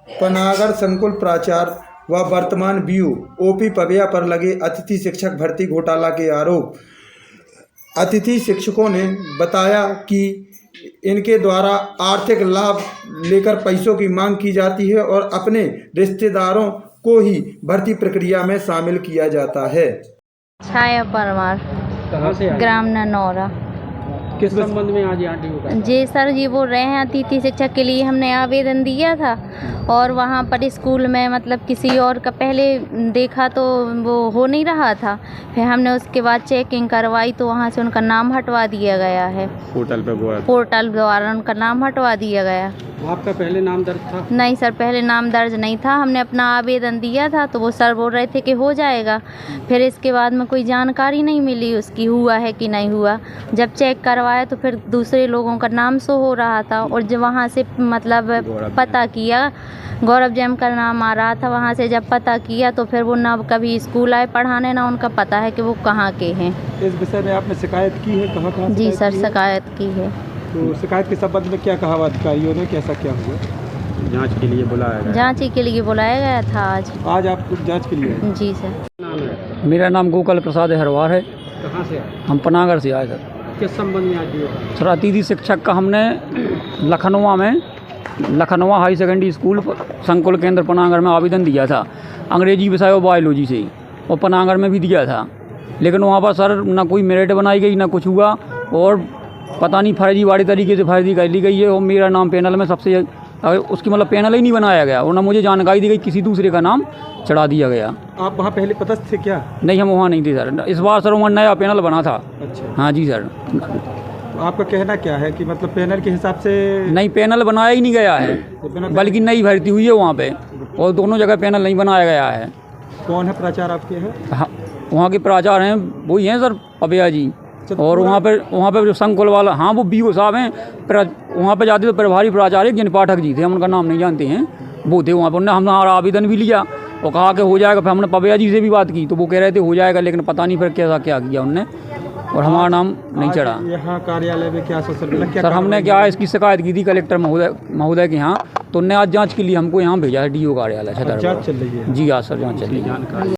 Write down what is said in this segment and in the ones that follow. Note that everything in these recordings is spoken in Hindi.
पनागर संकुल प्राचार्य व वर्तमान बीयू ओपी पबिया पर लगे अतिथि शिक्षक भर्ती घोटाला के आरोप। अतिथि शिक्षकों ने बताया कि इनके द्वारा आर्थिक लाभ लेकर पैसों की मांग की जाती है और अपने रिश्तेदारों को ही भर्ती प्रक्रिया में शामिल किया जाता है। छाया परमार, कहाँ से आए? ग्राम ननौरा। किस संबंध में आज यहाँ ड्यू का? जी सर, जी बोल रहे हैं अतिथि शिक्षक के लिए हमने आवेदन दिया था और वहाँ पर स्कूल में मतलब किसी और का पहले देखा तो वो हो नहीं रहा था। फिर हमने उसके बाद चेकिंग करवाई तो वहाँ से उनका नाम हटवा दिया गया है। पोर्टल द्वारा उनका नाम हटवा दिया गया। आपका पहले नाम दर्ज था? नहीं सर, पहले नाम दर्ज नहीं था। हमने अपना आवेदन दिया था तो वो सर बोल रहे थे कि हो जाएगा। फिर इसके बाद में कोई जानकारी नहीं मिली उसकी हुआ है कि नहीं हुआ। जब चेक करवाया तो फिर दूसरे लोगों का नाम शो हो रहा था और जब वहाँ से मतलब पता किया, गौरव जैम का नाम आ रहा था। वहाँ से जब पता किया तो फिर वो ना कभी स्कूल आए पढ़ाने, ना उनका पता है कि वो कहाँ के हैं। इस विषय में आपने शिकायत की है? कहाँ जी सर, शिकायत की है। तो शिकायत के संबंध में क्या कहा अधिकारियों ने, कैसा क्या हुआ? जांच के लिए बुलाया गया? जांच के लिए बुलाया गया था आज आप जांच के लिए? जी सर। नाम है? मेरा नाम गोपाल प्रसाद हरवार है। कहाँ से आए? हम पनागर से आए सर। किस संबंध में आज ड्यू का? सर, अतिथि शिक्षक का हमने लखनऊ हाई सेकेंडरी स्कूल संकुल केंद्र पनागर में आवेदन दिया था, अंग्रेजी विषय और बायोलॉजी से, और पनागर में भी दिया था। लेकिन वहाँ पर सर ना कोई मेरिट बनाई गई, ना कुछ हुआ, और पता नहीं फर्जीवाड़ी तरीके से फर्जी कर ली गई है। और मेरा नाम पैनल में सबसे उसकी मतलब पैनल ही नहीं बनाया गया और ना मुझे जानकारी दी गई, किसी दूसरे का नाम चढ़ा दिया गया। आप वहाँ पहले पदस्थ थे क्या? नहीं, हम वहाँ नहीं थे सर। इस बार सर वहाँ नया पैनल बना था। अच्छा। हाँ जी सर। आपका कहना क्या है कि मतलब पैनल के हिसाब से? नहीं, पैनल बनाया ही नहीं गया है, बल्कि नई भर्ती हुई है वहाँ पे, और दोनों जगह पैनल नहीं बनाया गया है। कौन है प्राचार्य आपके हैं? हाँ, वहाँ के प्राचार्य हैं वही हैं सर, पबिया जी। और वहाँ पे जो संकुल वाला, हाँ वो बीओ साहब हैं। वहाँ पे जाते तो प्रभारी प्राचार्य जिन पाठक जी थे, हम उनका नाम नहीं जानते हैं, वो थे वहाँ पर। उन्होंने हमारा आवेदन भी लिया और कहा कि हो जाएगा। फिर हमने पबिया जी से भी बात की तो वो कह रहे थे हो जाएगा, लेकिन पता नहीं फिर क्या किया उनने, और हमारा नाम नहीं चढ़ा। यहाँ कार्यालय में क्या सर, हमने क्या है इसकी शिकायत की थी कलेक्टर महोदय के यहाँ, तो उनने आज जाँच के लिए हमको यहाँ भेजा है DO कार्यालय छतरपुर। जाँच चल रही है? जी हाँ सर, जाँच चल रही है।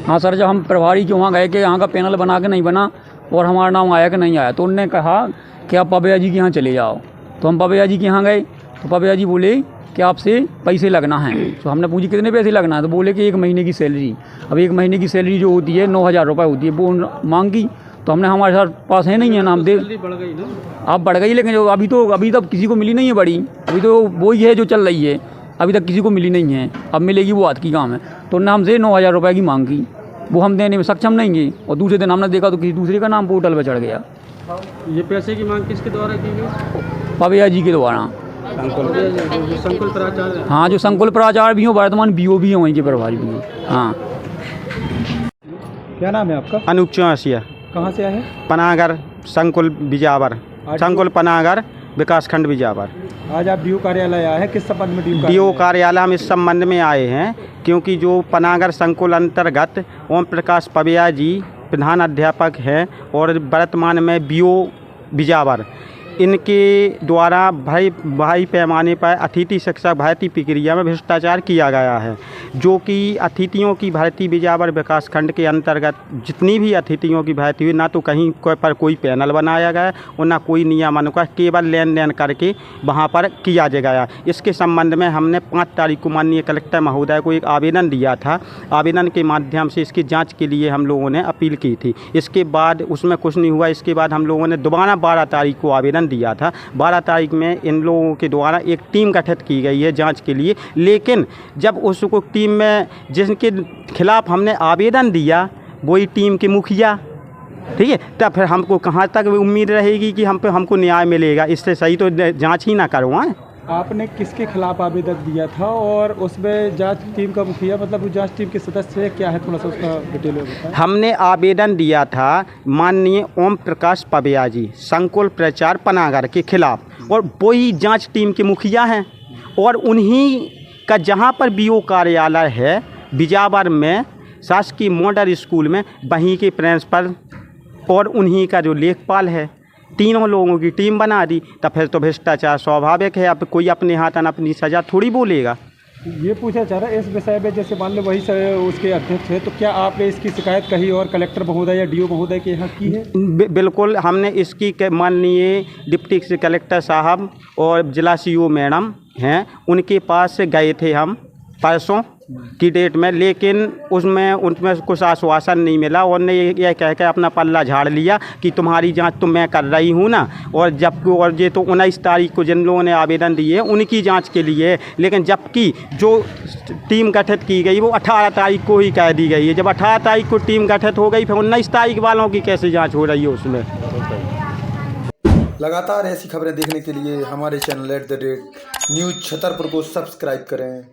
हाँ सर, जब हम प्रभारी के वहाँ गए कि यहाँ का पैनल बना के नहीं बना और हमारा नाम आया कि नहीं आया, तो उनने कहा कि आप पबिया जी के यहाँ चले जाओ। तो हम पबिया जी के यहाँ गए तो पबिया जी बोले कि आपसे पैसे लगना है। तो हमने पूछी कितने पैसे लगना है, तो बोले कि 1 महीने की सैलरी। अब 1 महीने की सैलरी जो होती है 9,000 रुपये होती है, वो मांगी। तो हमने हमारे साथ पास है नहीं है नाम दे। बढ़ गई ना? आप बढ़ गई, लेकिन जो अभी तक किसी को मिली नहीं है बड़ी। अभी तो वही है जो चल रही है, अभी तक किसी को मिली नहीं है। अब मिलेगी वो हाथ की काम है। तो उन्होंने हमसे 9,000 रुपये की मांग की, वो हम देने में सक्षम नहीं है। और दूसरे दिन हमने देखा तो किसी दूसरे का नाम पोर्टल पर चढ़ गया। ये पैसे की मांग किसके द्वारा की गई? पबिया जी के द्वारा। संकुल प्राचार्य? हाँ, जो संकुल प्राचार्य भी हो, वर्तमान BO भी हैं वहीं के प्रभारी भी हैं। हाँ। क्या नाम है आपका? अनूप चौसिया। कहाँ से आए हैं? पनागर संकुल बिजावर, संकुल पनागर विकासखंड बिजावर। आज आप DO कार्यालय आए हैं, किस संबंध में DO कार्यालय हम इस संबंध में आए हैं क्योंकि जो पनागर संकुल अंतर्गत ओम प्रकाश पबिया जी प्रधान अध्यापक हैं और वर्तमान में BO बिजावर, इनके द्वारा भारी पैमाने पर अतिथि शिक्षक भर्ती प्रक्रिया में भ्रष्टाचार किया गया है। जो कि अतिथियों की भर्ती बिजावर विकासखंड के अंतर्गत जितनी भी अतिथियों की भर्ती हुई, ना तो कहीं पर कोई पैनल बनाया गया और ना कोई नियमानुसार, केवल लेन देन करके वहाँ पर किया गया। इसके संबंध में हमने 5 तारीख को माननीय कलेक्टर महोदय को एक आवेदन दिया था। आवेदन के माध्यम से इसकी जाँच के लिए हम लोगों ने अपील की थी। इसके बाद उसमें कुछ नहीं हुआ। इसके बाद हम लोगों ने दोबारा 12 तारीख को आवेदन दिया था। 12 तारीख में इन लोगों के द्वारा एक टीम गठित की गई है जांच के लिए, लेकिन जब उसको टीम में जिनके खिलाफ हमने आवेदन दिया वही टीम के मुखिया, ठीक है, तब फिर हमको कहाँ तक उम्मीद रहेगी कि हमको न्याय मिलेगा? इससे सही तो जांच ही ना करवाएं। आपने किसके खिलाफ आवेदन दिया था और उसमें जांच टीम का मुखिया, मतलब जांच टीम के सदस्य क्या है, थोड़ा सा उसका डिटेल में बताएं। हमने आवेदन दिया था माननीय ओम प्रकाश पबिया जी संकुल प्राचार्य पनागर के खिलाफ, और वही जांच टीम के मुखिया हैं और उन्हीं का जहां पर BO कार्यालय है बिजावर में शासकीय मॉडल स्कूल में, वहीं के प्रिंसिपल और उन्हीं का जो लेखपाल है, तीनों लोगों की टीम बना दी, तो फिर तो भ्रष्टाचार स्वाभाविक है। अब कोई अपने हाथन अपनी सज़ा थोड़ी बोलेगा। ये पूछना चाह रहा है इस विषय में, जैसे मान लो वही उसके अध्यक्ष है, तो क्या आपने इसकी शिकायत कहीं और कलेक्टर महोदय या डीओ महोदय के यहाँ की है? बिल्कुल, हमने इसकी माननीय डिप्टी कलेक्टर साहब और जिला सीओ मैडम हैं, उनके पास गए थे हम परसों की डेट में, लेकिन उनमें कुछ आश्वासन नहीं मिला। उन्होंने ये कह के अपना पल्ला झाड़ लिया कि तुम्हारी जांच तो मैं कर रही हूँ ना, और ये तो 19 तारीख को जिन लोगों ने आवेदन दिए उनकी जांच के लिए, लेकिन जबकि जो टीम गठित की गई वो 18 तारीख को ही कह दी गई है। जब 18 तारीख को टीम गठित हो गई, फिर 19 तारीख वालों की कैसे जाँच हो रही है उसमें? लगातार ऐसी खबरें देखने के लिए हमारे चैनल @न्यूज़ छतरपुर को सब्सक्राइब करें।